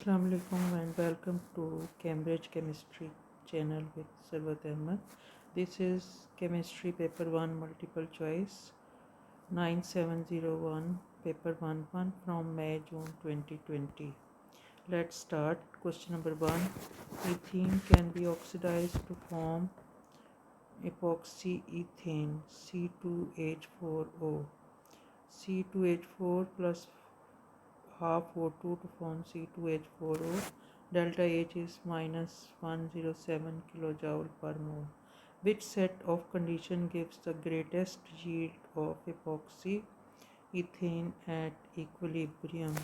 Assalamu alaikum and welcome to Cambridge Chemistry channel with Sarwat Ahmed. This is Chemistry Paper 1 Multiple Choice 9701 Paper 1 from May-June 2020. Let's start. Question number 1. Ethene can be oxidized to form epoxy ethane C2H4O. C2H4 plus half O2 to form C2H4O. Delta H is minus 107 kilojoule per mole. Which set of condition gives the greatest yield of epoxy ethane at equilibrium?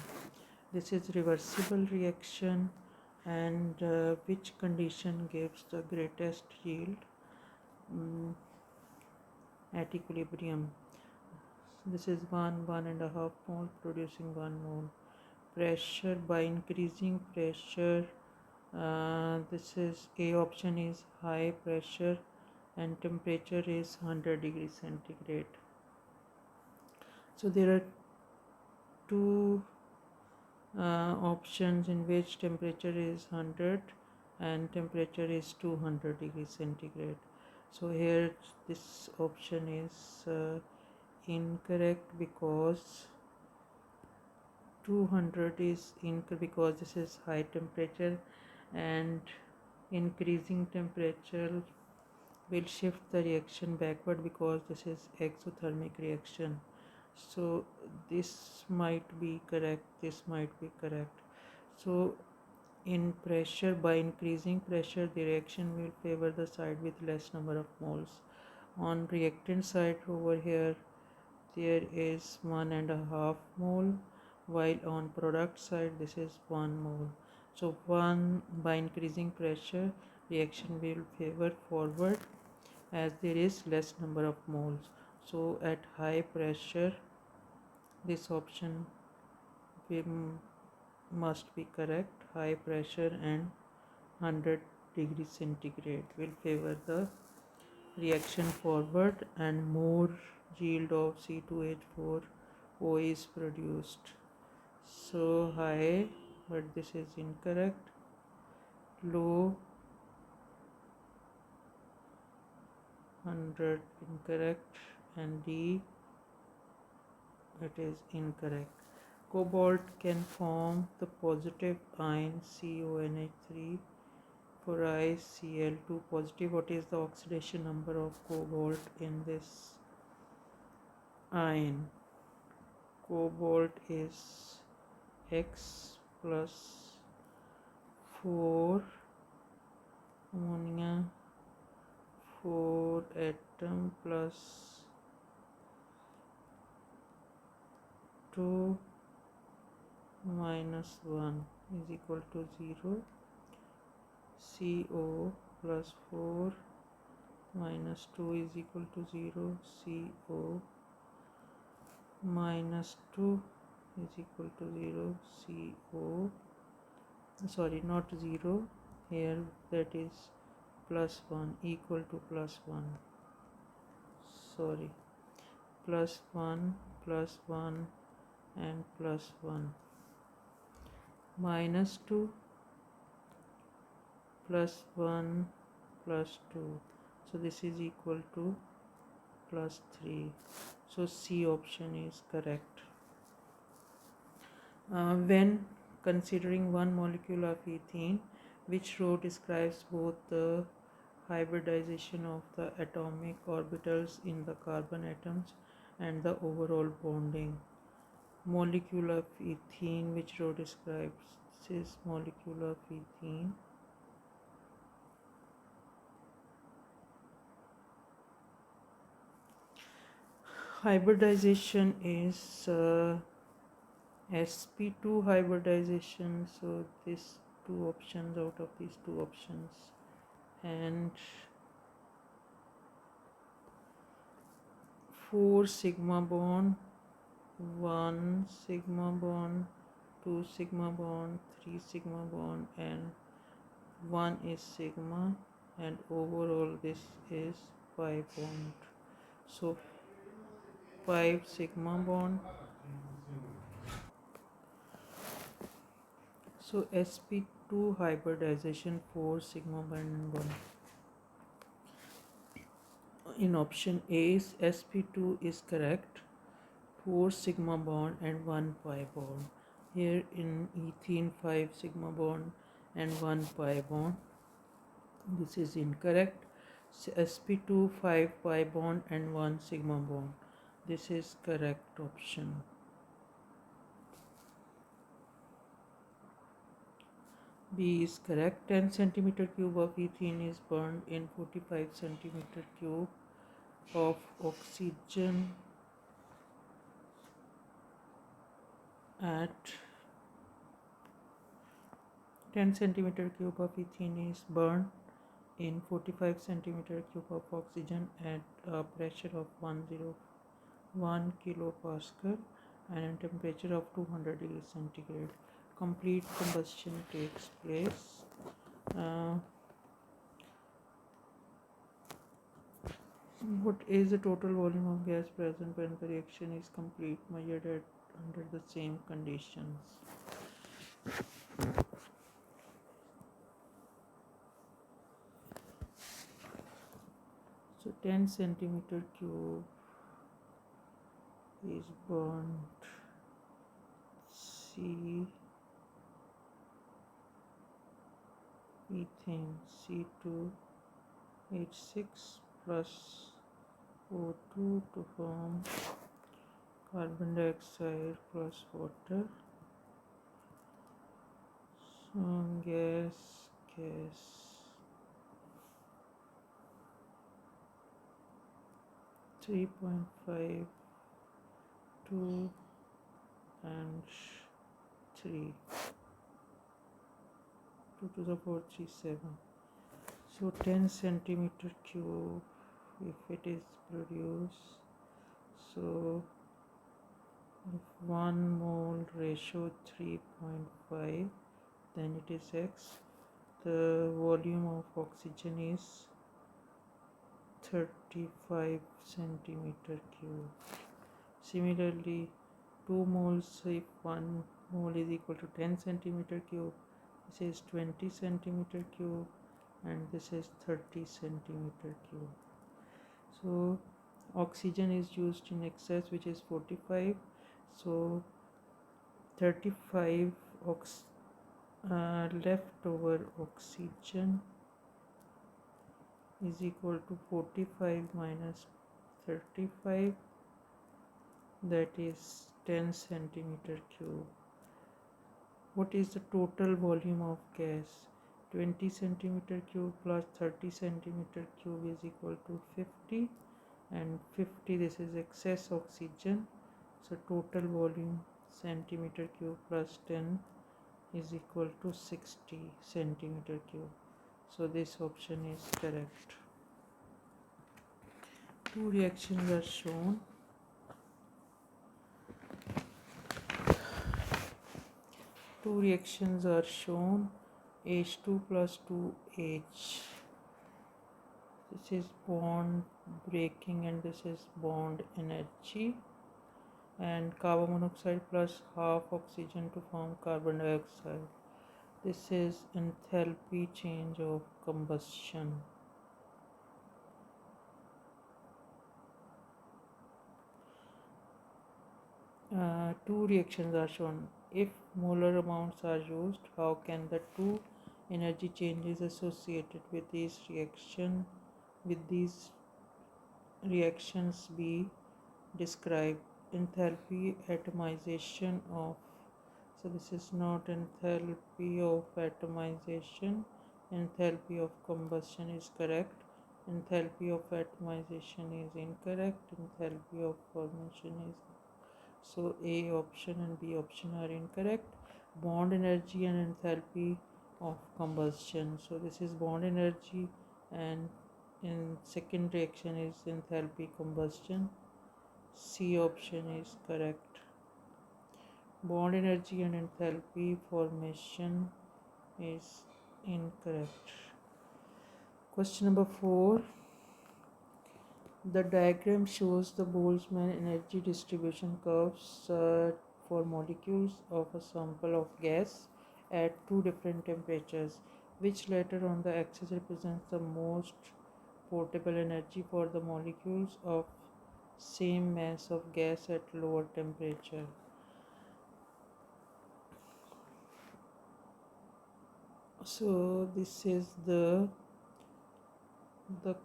This is reversible reaction, and which condition gives the greatest yield at equilibrium? This is 1.5 mole producing 1 mole. Pressure, by increasing pressure, this is A option is high pressure and temperature is 100 degrees centigrade. So there are two options in which temperature is 100 and temperature is 200 degrees centigrade. So here this option is incorrect because 200 is incorrect because this is high temperature, and increasing temperature will shift the reaction backward because this is exothermic reaction. So this might be correct, this might be correct. So in pressure, by increasing pressure, the reaction will favor the side with less number of moles. On reactant side over here there is 1.5 mole, while on product side this is 1 mole. So by increasing pressure, reaction will favor forward as there is less number of moles. So at high pressure this option must be correct. High pressure and 100 degrees centigrade will favor the reaction forward and more yield of C2H4O is produced. So high, but this is incorrect. Low, 100 incorrect, and D, it is incorrect. Cobalt can form the positive ion CONH3 for ICl2 positive. What is the oxidation number of cobalt in this ion? Cobalt is X plus 4 ammonia 4 atom plus 2 minus 1 is equal to 0. CO plus 4 minus 2 is equal to 0. CO minus 2 is equal to 0. CO, sorry, not 0 here, that is plus 1 equal to plus 1, sorry, plus 1 and plus 1, minus 2 plus 1 plus 2, so this is equal to plus 3. So C option is correct. When considering one molecule of ethene, which row describes both the hybridization of the atomic orbitals in the carbon atoms and the overall bonding? Molecule of ethene, which row describes this molecule of ethene? Hybridization is sp2 hybridization, so these two options, out of these two options, and 4 sigma bond, 1 sigma bond, 2 sigma bond, 3 sigma bond, and 1 is sigma, and overall this is 5 bond. So 5 sigma bond, So sp2 hybridization 4 sigma bond 1. In option A, sp2 is correct. 4 sigma bond and 1 pi bond. Here in ethene 5 sigma bond and 1 pi bond. This is incorrect. sp2 5 pi bond and 1 sigma bond. This is correct option. B is correct. 10 centimeter cube of ethene is burned in 45 centimeter cube of oxygen at 10 centimeter cube of ethene is burned in 45 centimeter cube of oxygen at a pressure of 101 kilopascal and a temperature of 200 degrees centigrade. Complete combustion takes place. What is the total volume of gas present when the reaction is complete, measured under the same conditions? So 10 centimeter cube is burnt. C ethane C2H6 plus O2 to form carbon dioxide plus water. So gas 3.5, 2 and 3, 2 to the power 37. So 10 centimeter cube, if it is produced, so if 1 mole ratio 3.5, then it is X. The volume of oxygen is 35 centimeter cube. Similarly, 2 moles, if 1 mole is equal to 10 centimeter cube, this is 20 centimeter cube and this is 30 centimeter cube. So oxygen is used in excess, which is 45. So 35 leftover oxygen is equal to 45 minus 35, that is 10 centimeter cube. What is the total volume of gas? 20 centimeter cube plus 30 centimeter cube is equal to 50, and 50, this is excess oxygen, so total volume centimeter cube plus 10 is equal to 60 centimeter cube. So this option is correct. Two reactions are shown. H2 plus 2H. This is bond breaking and this is bond energy. And carbon monoxide plus half oxygen to form carbon dioxide. This is enthalpy change of combustion. Two reactions are shown. If molar amounts are used, how can the two energy changes associated with these reactions be described? Enthalpy atomization of, so this is not enthalpy of atomization. Enthalpy of combustion is correct. Enthalpy of atomization is incorrect. Enthalpy of formation is, so A option and B option are incorrect. Bond energy and enthalpy of combustion, so this is bond energy and in second reaction is enthalpy combustion. C option is correct. Bond energy and enthalpy formation is incorrect. Question number 4. The diagram shows the Boltzmann energy distribution curves for molecules of a sample of gas at two different temperatures. Which letter on the axis represents the most portable energy for the molecules of same mass of gas at lower temperature? So this is the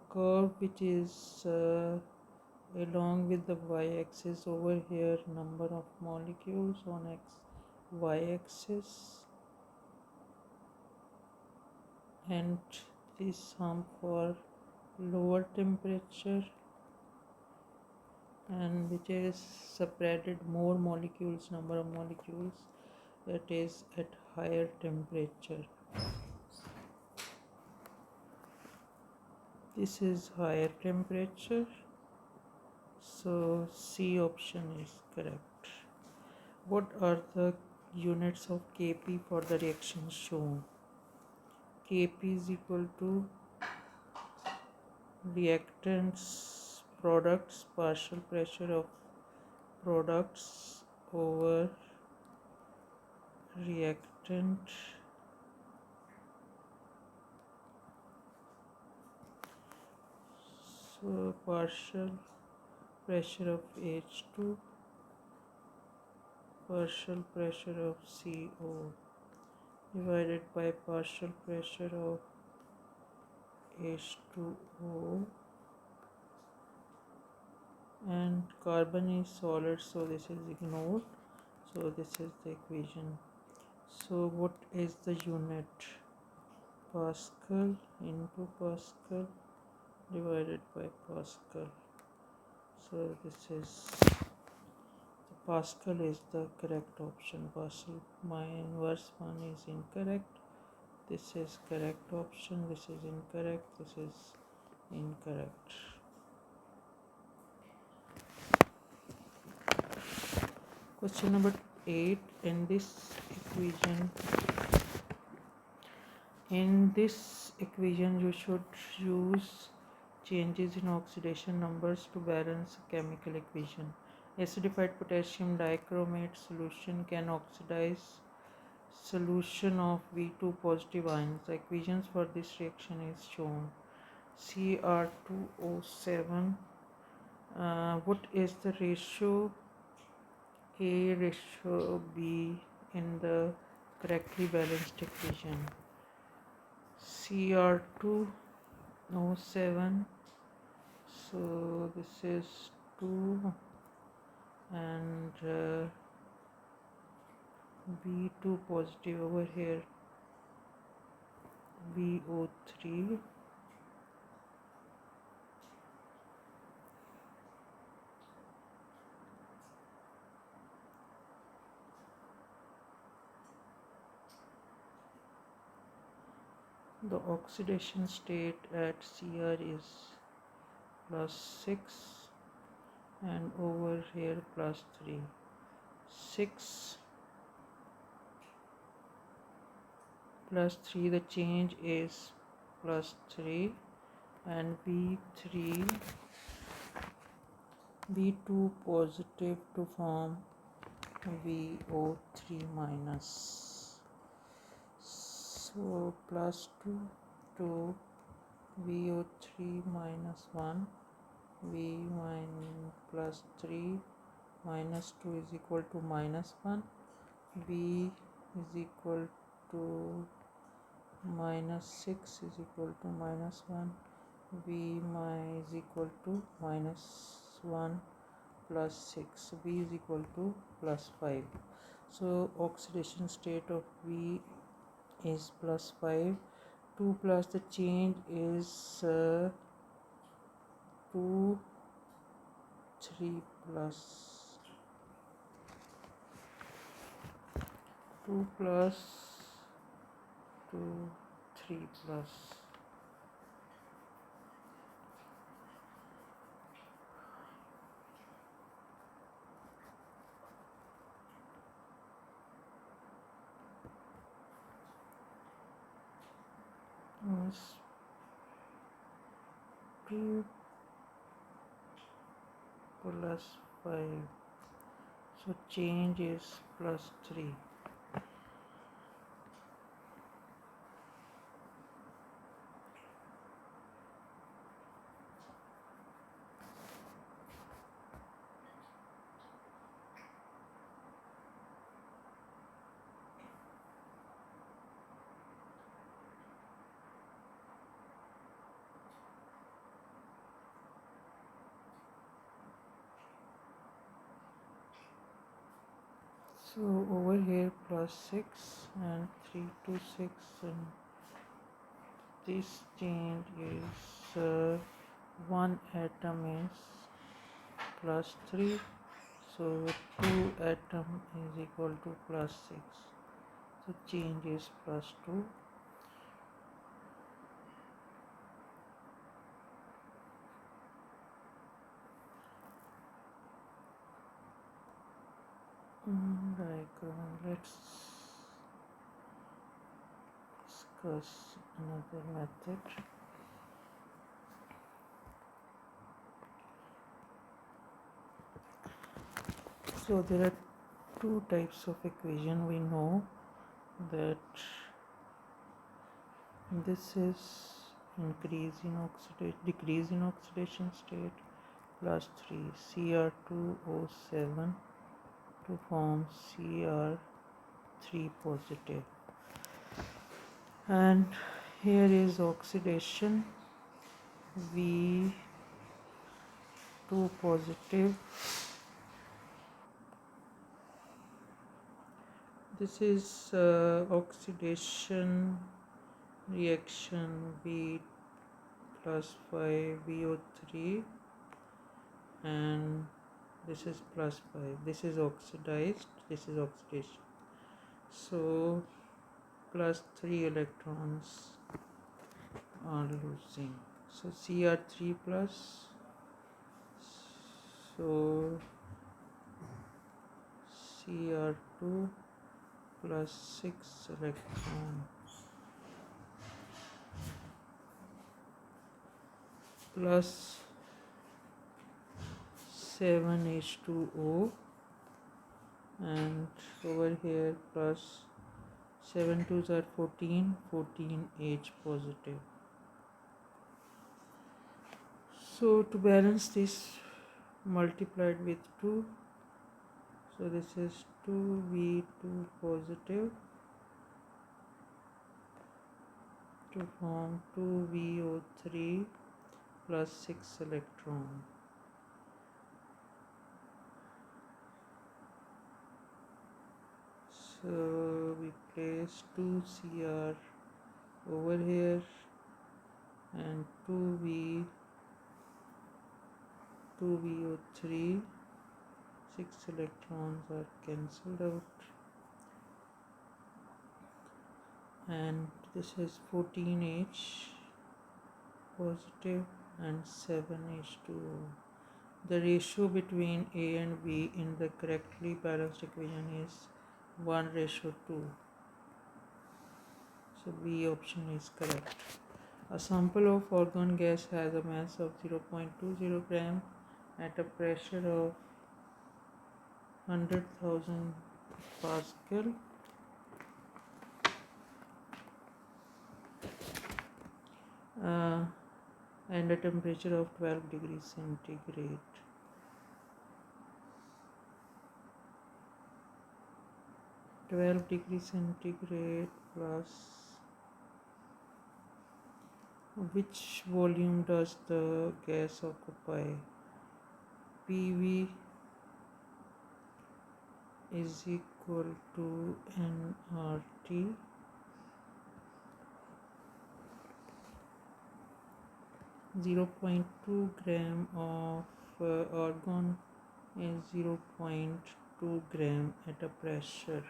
curve which is along with the y-axis. Over here number of molecules on y-axis, and this sum for lower temperature, and which is separated more molecules, number of molecules, that is at higher temperature. This is higher temperature, so C option is correct. What are the units of Kp for the reaction shown? Kp is equal to reactants products, partial pressure of products over reactant so partial pressure of H2, partial pressure of CO divided by partial pressure of H2O, and carbon is solid, so this is ignored, so this is the equation. So what is the unit? Pascal into Pascal divided by Pascal. So this is Pascal is the correct option. Pascal, my inverse one is incorrect. This is correct option. This is incorrect. This is incorrect. Question number 8. In this equation you should use changes in oxidation numbers to balance a chemical equation. Acidified potassium dichromate solution can oxidize solution of V2 positive ions. The equations for this reaction is shown. Cr2O7. What is the ratio A ratio B in the correctly balanced equation? Cr2O7, so this is 2 and B2 positive over here, BO3, the oxidation state at Cr is +6 and over here +3. 6 +3, the change is +3, and B2 positive to form VO3 minus. So +2 to VO3 minus 1, V +3 minus 2 is equal to -1, V is equal to -6 is equal to -1, V is equal to -1 plus 6, V is equal to +5. So oxidation state of V is +5. 2 plus the change is 2, 3 plus 2 plus 2, 3 plus is 2 plus 5, so change is +3. So over here plus 6 and 3 to 6, and this change is one atom is plus 3, so 2 atom is equal to plus 6, so change is plus 2. Let's discuss another method. So there are two types of equation. We know that this is decrease in oxidation state, plus 3 Cr2O7 to form Cr3 positive, and here is oxidation V2 positive. This is oxidation reaction V plus 5 VO3, and this is plus 5. This is oxidized, this is oxidation, so plus 3 electrons are losing, so Cr3 plus, so Cr2 plus 6 electrons plus 7H2O, and over here plus 7 2s are 14, 14H positive. So to balance this, multiplied with 2, so this is 2V2 positive to form 2VO3 plus 6 electron. So we place 2 Cr over here and 2VO3, 6 electrons are cancelled out, and this is 14H positive and 7H2O. The ratio between A and B in the correctly balanced equation is 1:2. So B option is correct. A sample of argon gas has a mass of 0.20 gram at a pressure of 100,000 Pascal. And a temperature of 12 degrees centigrade. Plus which volume does the gas occupy? PV is equal to nRT. .2 gram of argon is 0.2 gram at a pressure.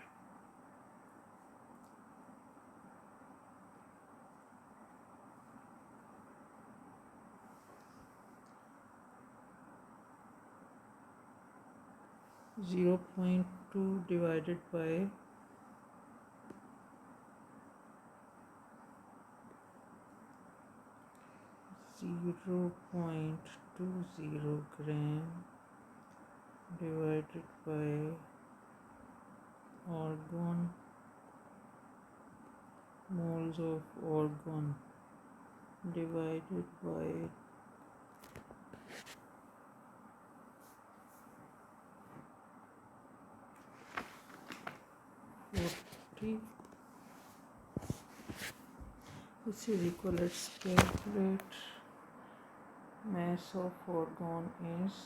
.2 divided by 0.20 gram divided by argon, moles of argon divided by 40. This is equal. Let's calculate. Mass of argon is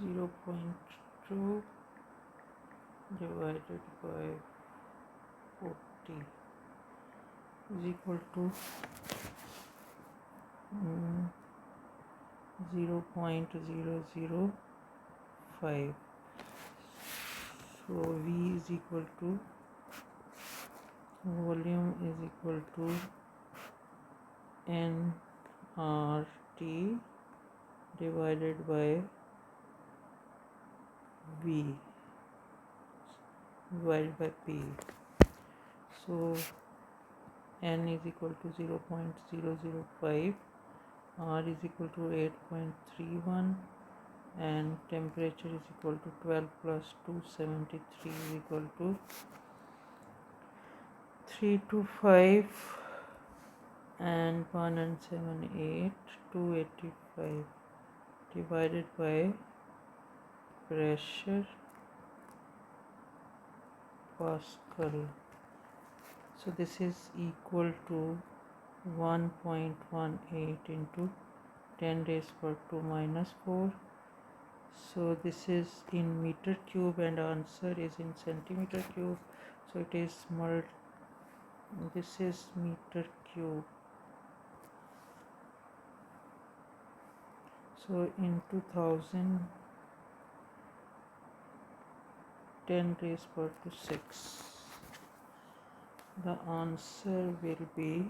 0.2 divided by 40 is equal to 0.005. So V is equal to volume is equal to nRT divided by V divided by P. So N is equal to 0.005, R is equal to 8.31, and temperature is equal to 12 plus 273 is equal to 325, and 1 and 7 8 285 divided by pressure Pascal. So this is equal to 1.18 into 10 raised per 2 minus 4. So this is in meter cube and answer is in centimeter cube. So it is this is meter cube. So in 2000 10 raised per to 6, the answer will be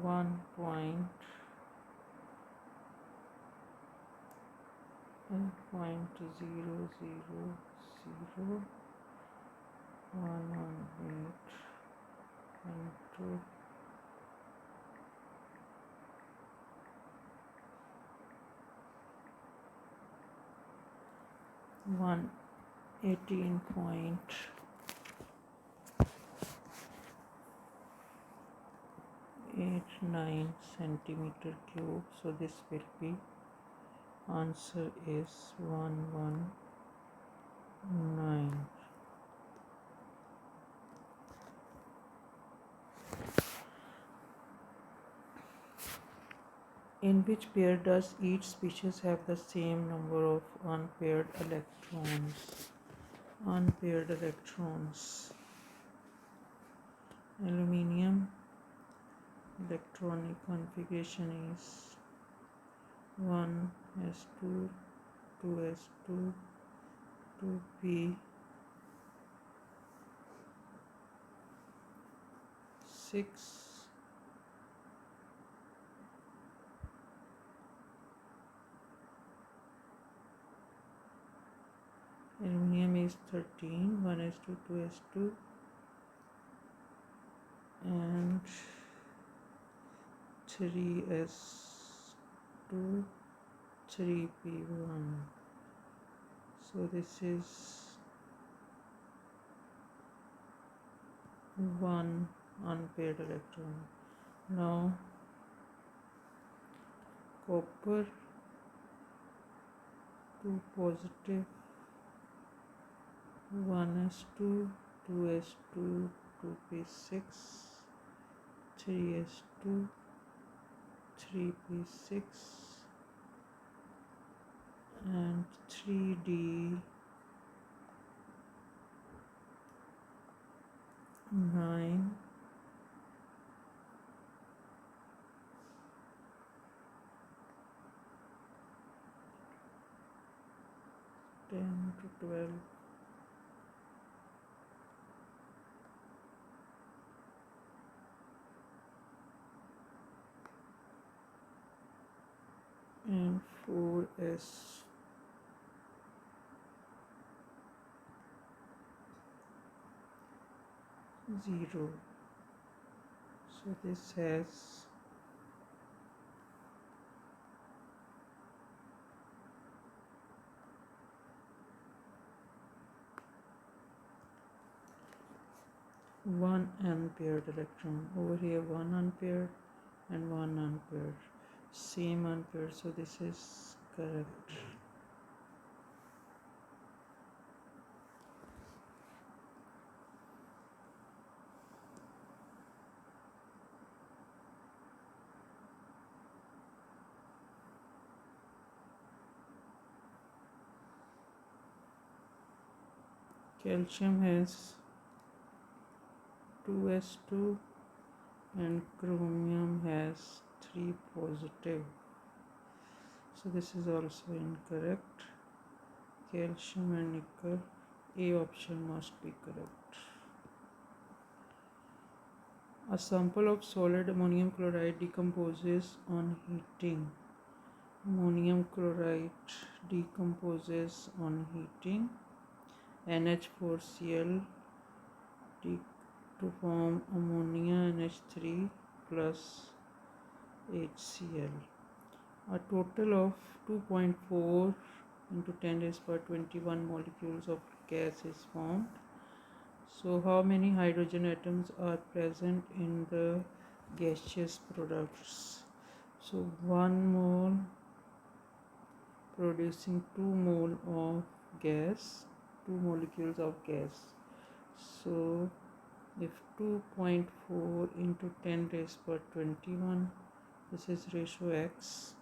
1.0000118 into 118.89 centimeter cube. So this will be answer is 119. In which pair does each species have the same number of unpaired electrons? Unpaired electrons. Aluminium electronic configuration is 1s2, 2s2, 2p, 6. Aluminium is 13, 1s2, 2s2, and 3s2, 3p1. So this is 1 unpaired electron. Now copper 2 positive, 1s2, 2s2, 2p6, 3s2, 3p6, and 3d9, 10 to 12, and 4s 0. So this has 1 unpaired electron. Over here 1 unpaired and 1 unpaired, same unpaired. So this is correct. Calcium has 2s2 and chromium has 3 positive. So this is also incorrect. Calcium and nickel, A option must be correct. A sample of solid ammonium chloride decomposes on heating. Ammonium chloride decomposes on heating. NH4Cl to form ammonia NH3 plus HCl. A total of 2.4 into 10 raised by 21 molecules of gas is formed. So how many hydrogen atoms are present in the gaseous products? So 1 mole producing 2 mole of gas, 2 molecules of gas. So if 2.4 into 10 raised by 21, this is ratio x.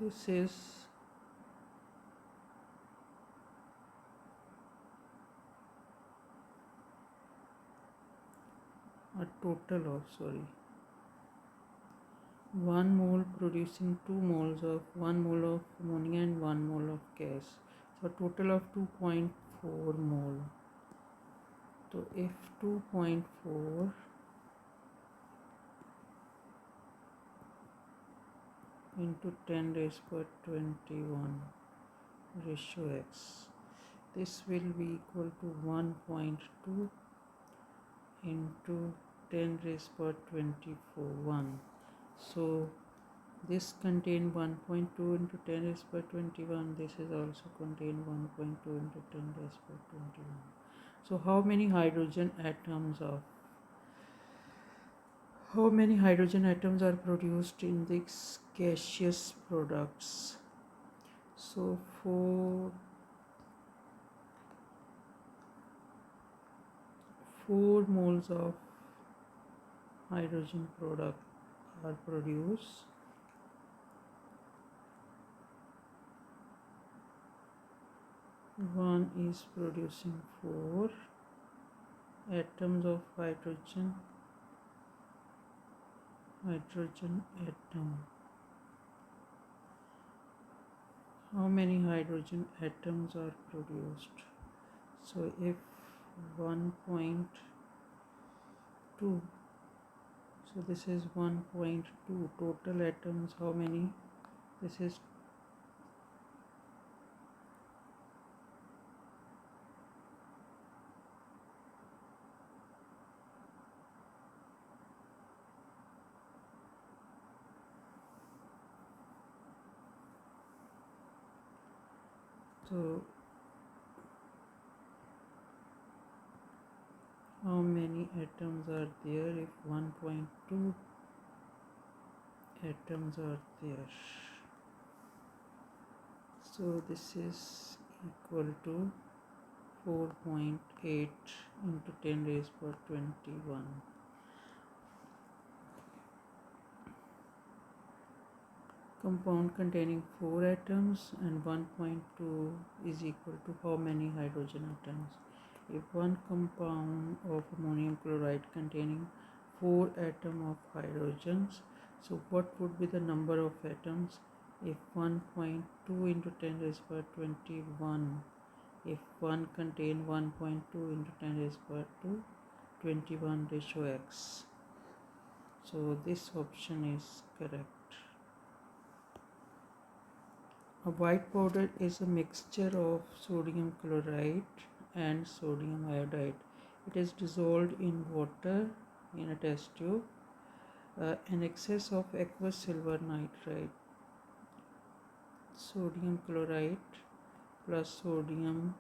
This is a total of 1 mole producing 2 moles of 1 mole of ammonia and 1 mole of gas. So a total of 2.4 mole. So if 2.4 into 10 raised by 21 ratio x, this will be equal to 1.2 into 10 raised by 24 1. So this contain 1.2 into 10 raised by 21. This is also contain 1.2 into 10 raised by 21. So how many hydrogen atoms are produced in these gaseous products? So 4 moles of hydrogen product are produced. One is producing 4 atoms of hydrogen atom. How many hydrogen atoms are produced? So if 1.2, so this is 1.2 total atoms. How many? This is so how many atoms are there if 1.2 atoms are there? So this is equal to 4.8 into 10 raised by 21. Compound containing 4 atoms and 1.2 is equal to how many hydrogen atoms? If one compound of ammonium chloride containing 4 atoms of hydrogens, so what would be the number of atoms if 1.2 into 10 raised by 21? If one contain 1.2 into 10 raised by 21 ratio x. So this option is correct. A white powder is a mixture of sodium chloride and sodium iodide. It is dissolved in water in a test tube. An excess of aqueous silver nitride, sodium chloride plus sodium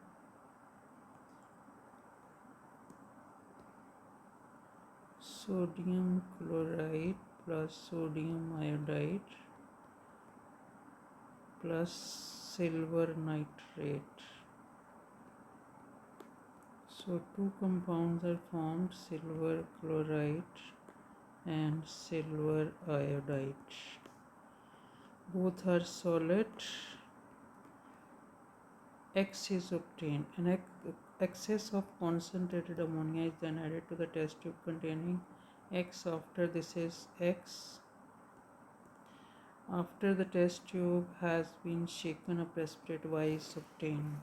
chloride plus sodium iodide plus silver nitrate. So two compounds are formed, silver chloride and silver iodide. Both are solid. X is obtained. An excess of concentrated ammonia is then added to the test tube containing X. After this is X. After the test tube has been shaken, a precipitate Y is obtained.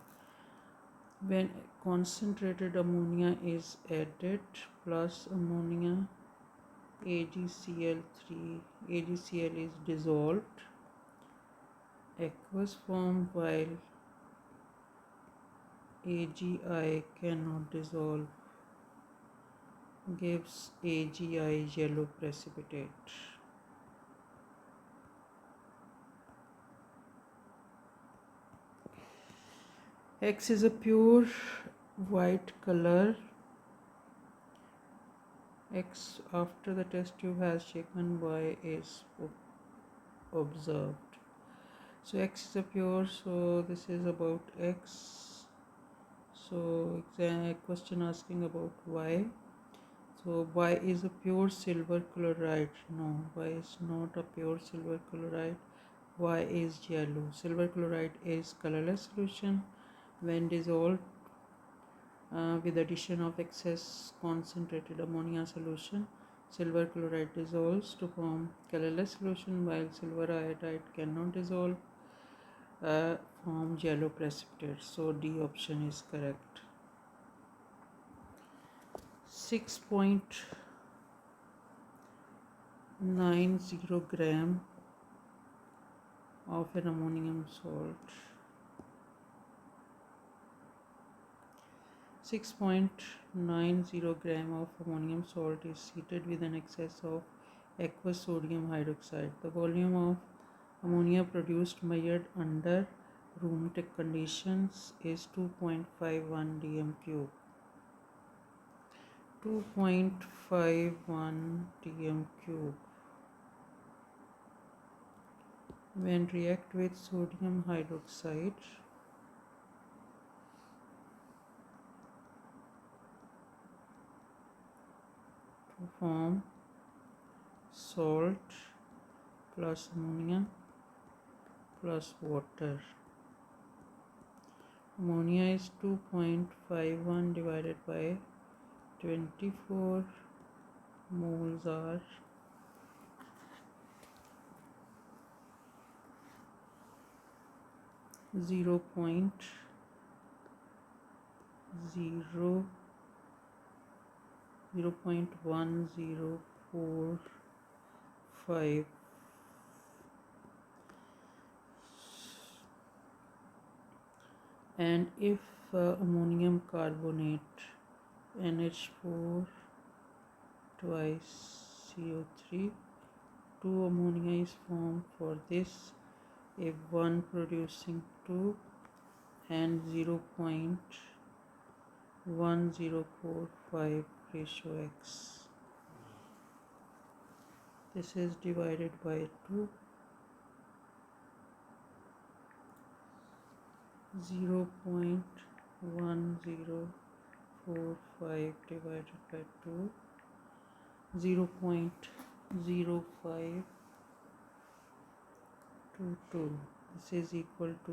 When concentrated ammonia is added plus ammonia, AgCl3, AgCl is dissolved, aqueous form, while AgI cannot dissolve, gives AgI yellow precipitate. X is a pure white color. X after the test tube has shaken, Y is observed. So X is a pure, so this is about X. So question asking about Y. So Y is a pure silver chloride. No, Y is not a pure silver chloride. Y is yellow. Silver chloride is colorless solution. When dissolved with addition of excess concentrated ammonia solution, silver chloride dissolves to form colorless solution, while silver iodide cannot dissolve, form yellow precipitate. So D option is correct. 6.90 gram of an ammonium salt. 6.90 gram of ammonium salt is heated with an excess of aqueous sodium hydroxide. The volume of ammonia produced measured under room temperature conditions is 2.51 dm cube. 2.51 dm cube. When react with sodium hydroxide, to form salt plus ammonia plus water. Ammonia is 2.51 divided by 24 moles are 0.1045. And if ammonium carbonate NH4 twice CO3, 2 ammonia is formed for this, if 1 producing 2 and 0.1045 ratio X. This is divided by 2. 0.1045 divided by 2, 0.0522. This is equal to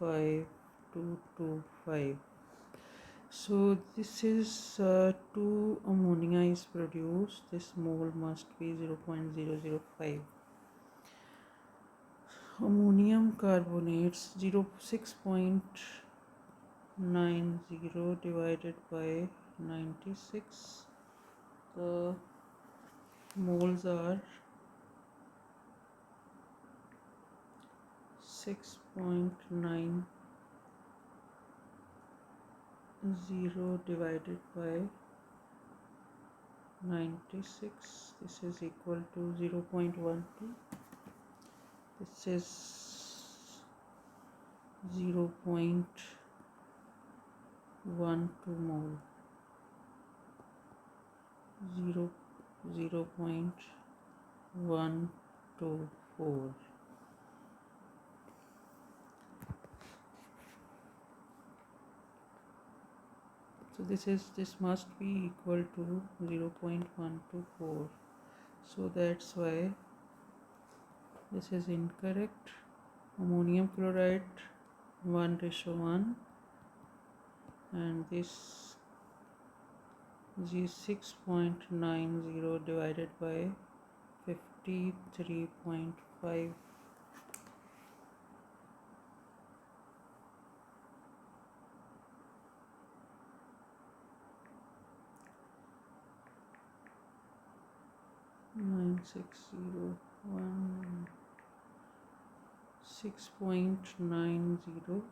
0.05225. So this is 2 ammonia is produced. This mole must be 0.005. Ammonium carbonates 6.90 divided by 96. The moles are 6.90 divided by 96. This is equal to 0.12. This is 0.12 mole. 0.124. So this must be equal to 0.124. So that's why this is incorrect. Ammonium chloride 1:1, and this is 6.90 divided by 53.5. Nine six zero one 6.90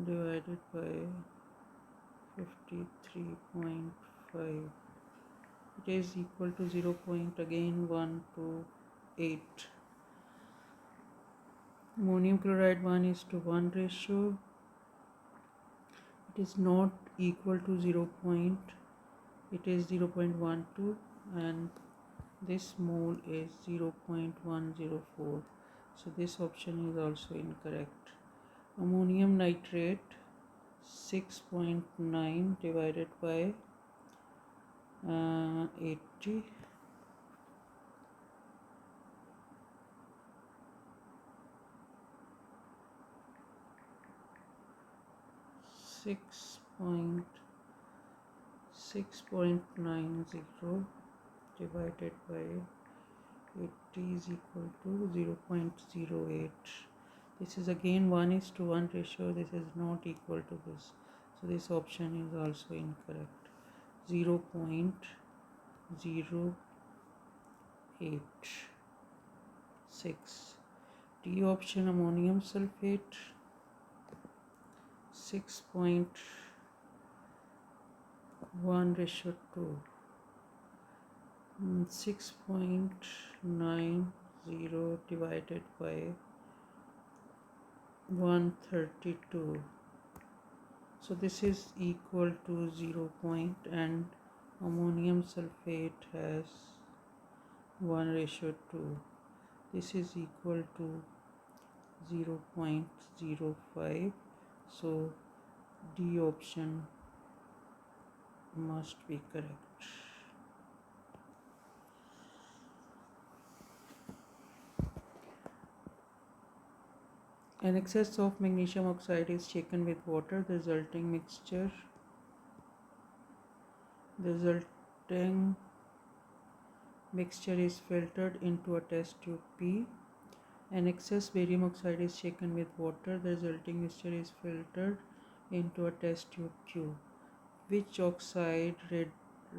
divided by 53.5. It is equal to 0.128. Ammonium chloride 1:1 ratio. It is not equal to 0. It is 0.12, and this mole is 0.104. So this option is also incorrect. Ammonium nitrate 6.9 divided by 80. 6.90 divided by 80 is equal to 0.08. This is again 1:1 ratio. This is not equal to this. So this option is also incorrect. 0.086. D option, ammonium sulfate 6.1:2. 6.90 divided by 132. So this is equal to 0. And ammonium sulfate has 1:2. This is equal to 0.05. So D option must be correct. An excess of magnesium oxide is shaken with water. The resulting mixture is filtered into a test tube P. An excess barium oxide is shaken with water. The resulting mixture is filtered into a test tube Q. Which oxide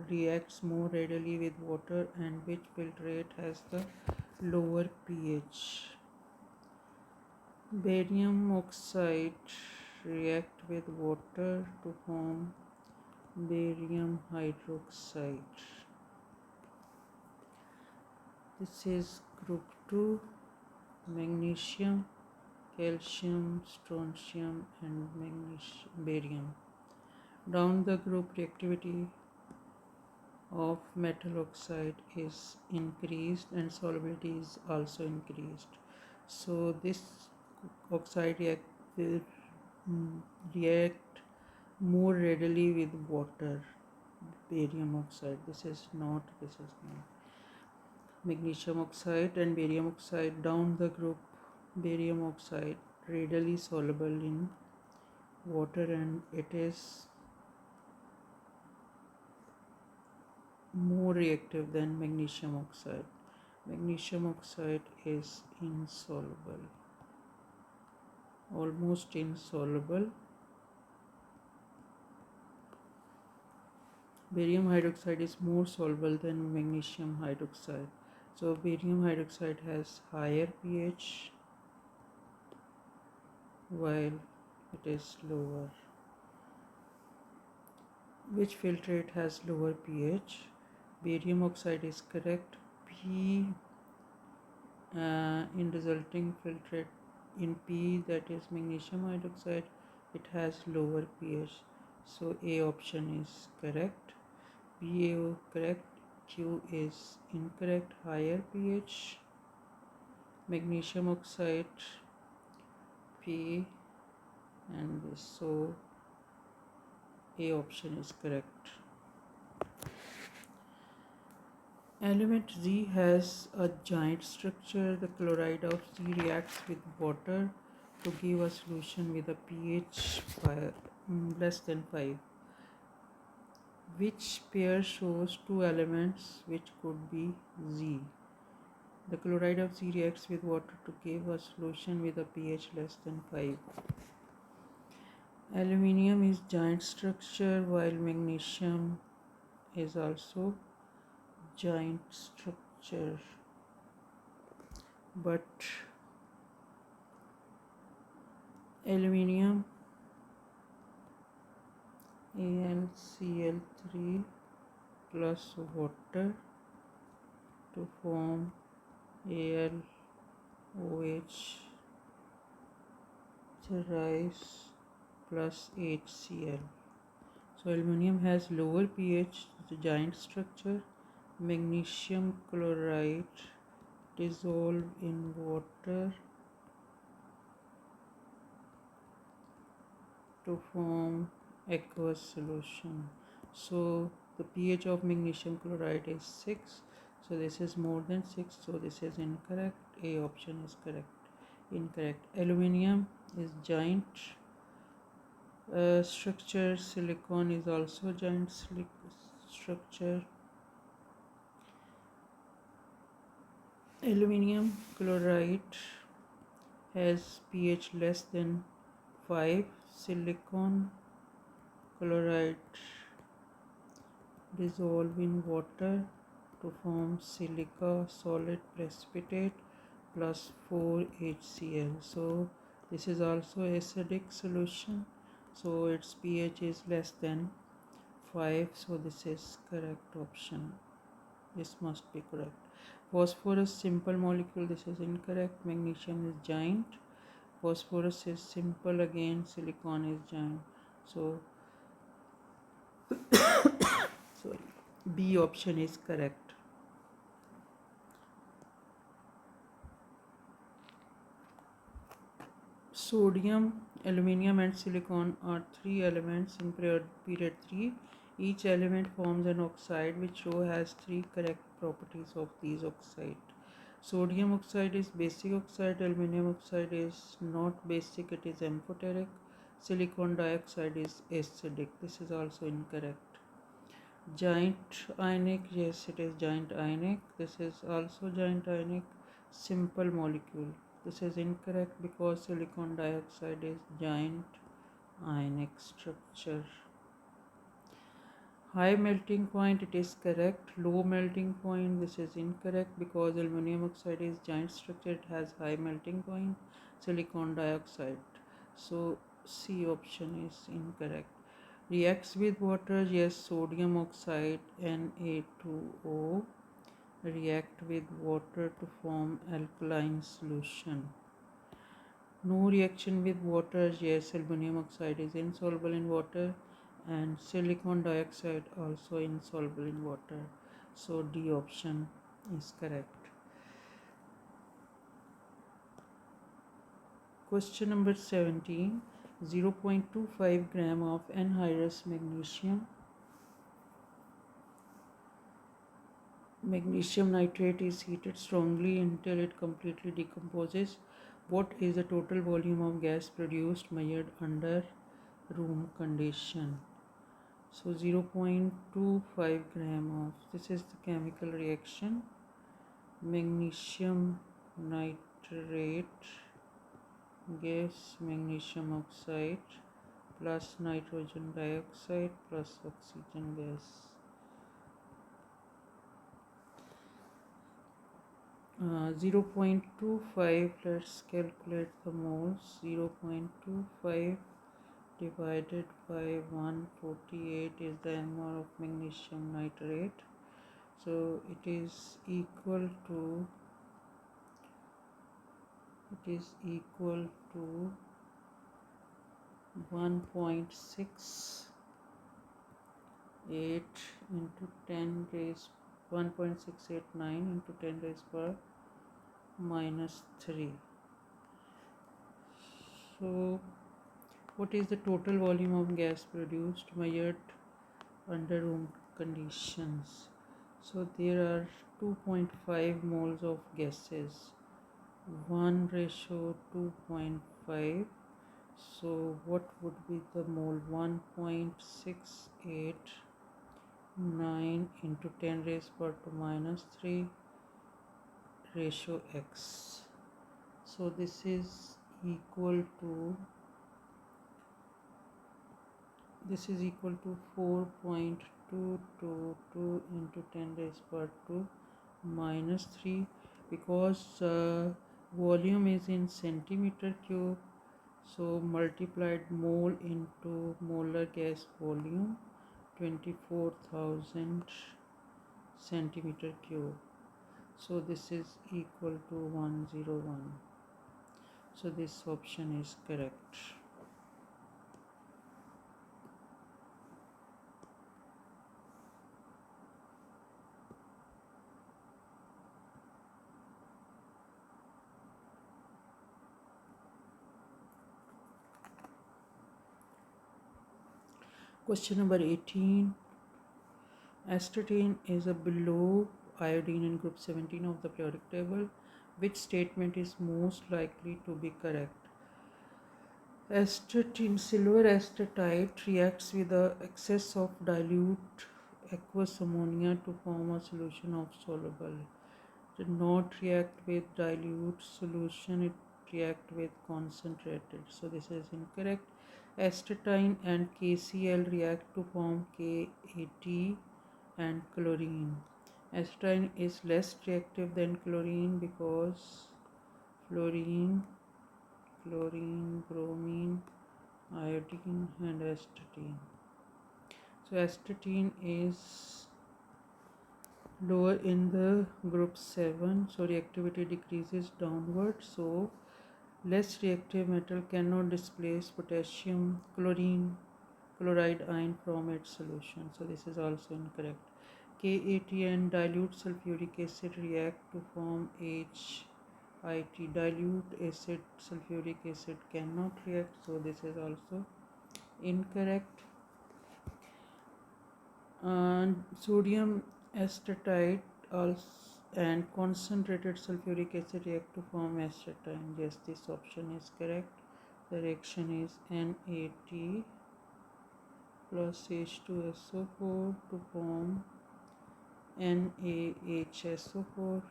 reacts more readily with water, and which filtrate has the lower pH? Barium oxide react with water to form barium hydroxide. This is group 2, magnesium, calcium, strontium and barium. Down the group, reactivity of metal oxide is increased and solubility is also increased. So this oxide will react more readily with water, barium oxide. This is not. Magnesium oxide and barium oxide. Down the group, barium oxide readily soluble in water, and it is more reactive than magnesium oxide. Magnesium oxide is insoluble, almost insoluble. Barium hydroxide is more soluble than magnesium hydroxide. So barium hydroxide has higher pH while it is lower. Which filtrate has lower pH? Barium oxide is correct. P in resulting filtrate in P, that is magnesium hydroxide, it has lower pH. So A option is correct. B correct. Q is incorrect, higher pH. Magnesium oxide P, and so A option is correct. Element Z has a giant structure. The chloride of Z reacts with water to give a solution with a pH less than 5. Which pair shows two elements which could be Z? The chloride of Z reacts with water to give a solution with a pH less than 5. Aluminium is giant structure while magnesium is also giant structure, but aluminium AlCl3 plus water to form AlOH thrice plus HCl. So aluminium has lower pH, the giant structure. Magnesium chloride dissolve in water to form aqueous solution. So the pH of magnesium chloride is 6. So this is more than 6. So this is incorrect. A option is correct. Incorrect. Aluminium is giant structure. Silicon is also giant structure. Aluminium chloride has pH less than 5. Silicon chloride dissolve in water to form silica solid precipitate plus 4 HCl. So this is also acidic solution. So its pH is less than 5. So this is correct option. This must be correct. Phosphorus simple molecule. This is incorrect. Magnesium is giant. Phosphorus is simple again. Silicon is giant. So sorry, B option is correct. Sodium, aluminium and silicon are three elements in period 3. Each element forms an oxide which row has three correct properties of these oxide. Sodium oxide is basic oxide, aluminium oxide is not basic, it is amphoteric. Silicon dioxide is acidic. This is also incorrect. Giant ionic, yes, it is giant ionic. This is also giant ionic. Simple molecule. This is incorrect because silicon dioxide is giant ionic structure. High melting point, it is correct. Low melting point, this is incorrect because aluminum oxide is giant structure, it has high melting point. Silicon dioxide, so C option is incorrect. Reacts with water, yes, sodium oxide Na2O react with water to form alkaline solution. No reaction with water, yes, aluminum oxide is insoluble in water and silicon dioxide also insoluble in water. So D option is correct. Question number 17. 0.25 gram of anhydrous magnesium. Magnesium nitrate is heated strongly until it completely decomposes. What is the total volume of gas produced measured under room condition? So 0.25 gram of, this is the chemical reaction. Magnesium nitrate gas, magnesium oxide plus nitrogen dioxide plus oxygen gas. 0.25, let's calculate the moles. 0.25 divided by 148 is the mole of magnesium nitrate. So it is equal to 1.68 into 10 raised 1.689 into 10 raised power minus 3. So What is the total volume of gas produced measured under room conditions? So there are 2.5 moles of gases, 1 ratio 2.5. So what would be the mole? 1.689 into 10 raised to minus 3 ratio x. So this is equal to 4.222 into 10 raised to minus 3, because volume is in centimeter cube. So multiplied mole into molar gas volume, 24,000 centimeter cube. So this is equal to 101. So this option is correct. Question number 18. Astatine is a below iodine in group 17 of the periodic table. Which statement is most likely to be correct? Astatine, silver astatite, reacts with the excess of dilute aqueous ammonia to form a solution of soluble. It did not react with dilute solution, it react with concentrated. So this is incorrect. Astatine and KCl react to form K80 and chlorine. Astatine is less reactive than chlorine because fluorine, bromine, iodine and astatine. So astatine is lower in the group 7, so reactivity decreases downward. So less reactive metal cannot displace potassium chloride ion from its solution. So this is also incorrect. K80 and dilute sulfuric acid react to form HIT. Dilute acid sulfuric acid cannot react, so this is also incorrect. And sodium astatite and concentrated sulfuric acid react to form astatine. Yes, this option is correct. The reaction is NAT plus H2SO4 to form NaHSO4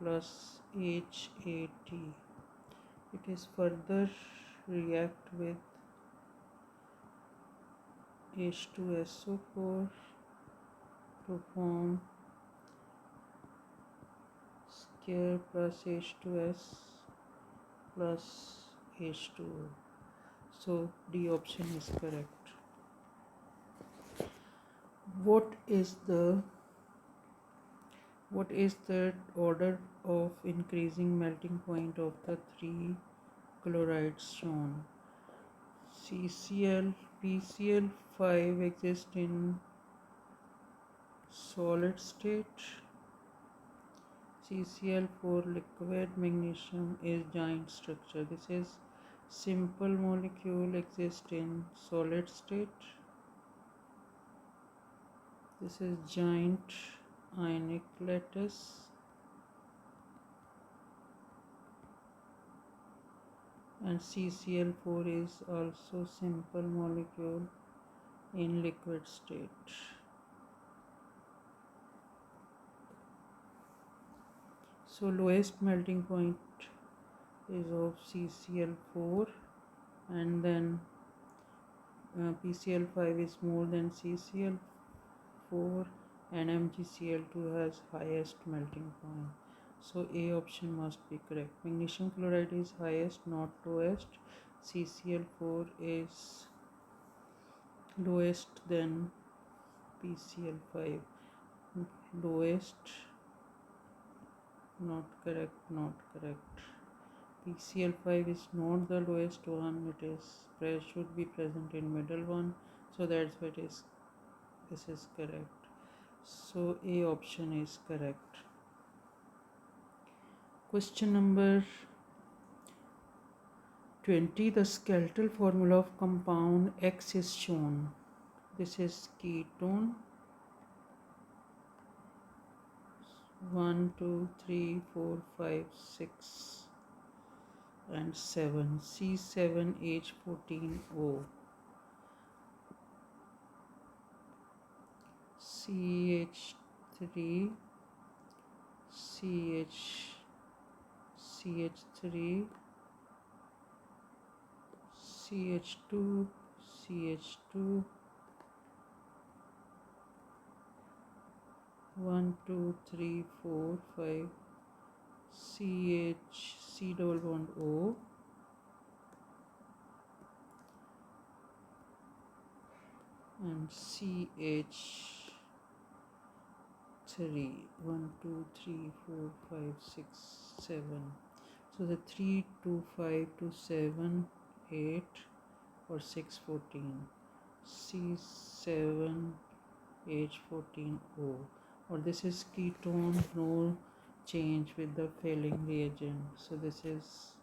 plus HAT. It is further react with H2SO4 to form square plus H2S plus H2O. So D option is correct. What is the order of increasing melting point of the three chlorides shown? CCl, PCl5 exist in solid state. CCl4 liquid, magnesium is giant structure. This is simple molecule exist in solid state. This is giant ionic lattice. And CCl4 is also simple molecule in liquid state. So lowest melting point is of CCl4, and then PCl5 is more than CCl4, and MgCl2 has highest melting point. So A option must be correct. Magnesium chloride is highest, not lowest. CCl4 is lowest than PCl5. Lowest, not correct. PCl5 is not the lowest one. It is should be present in middle one. So that's why this is correct. So A option is correct. Question number 20. The skeletal formula of compound X is shown. This is ketone. 1, 2, 3, 4, 5, 6 and 7. C7H14O. CH3, CH3, CH2, CH2, 1, 2, 3, 4, 5, CH, C double bond O, and CH3, 1, 2, 3, 4, 5, 6, 7. So the 3, 2, 5, 2, 7, 8 or 6, 14. C7H14O, or this is ketone, no change with the failing reagent. So this is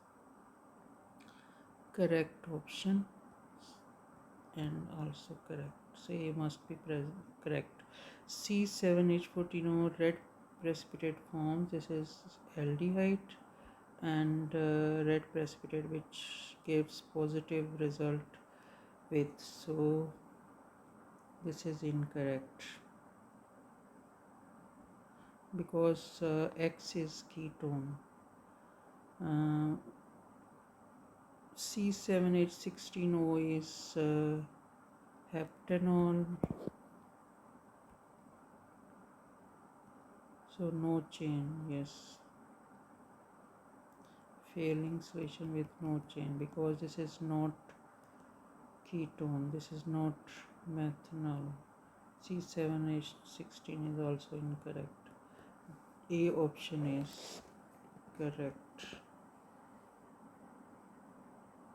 correct option and also correct. So A must be correct. C7H14O, red precipitate form. This is aldehyde and red precipitate which gives positive result with. So this is incorrect because X is ketone. C7H16O is heptanol, so no chain. Yes, failing solution with no chain because this is not ketone, this is not methanol. C7H16 is also incorrect. A option is correct.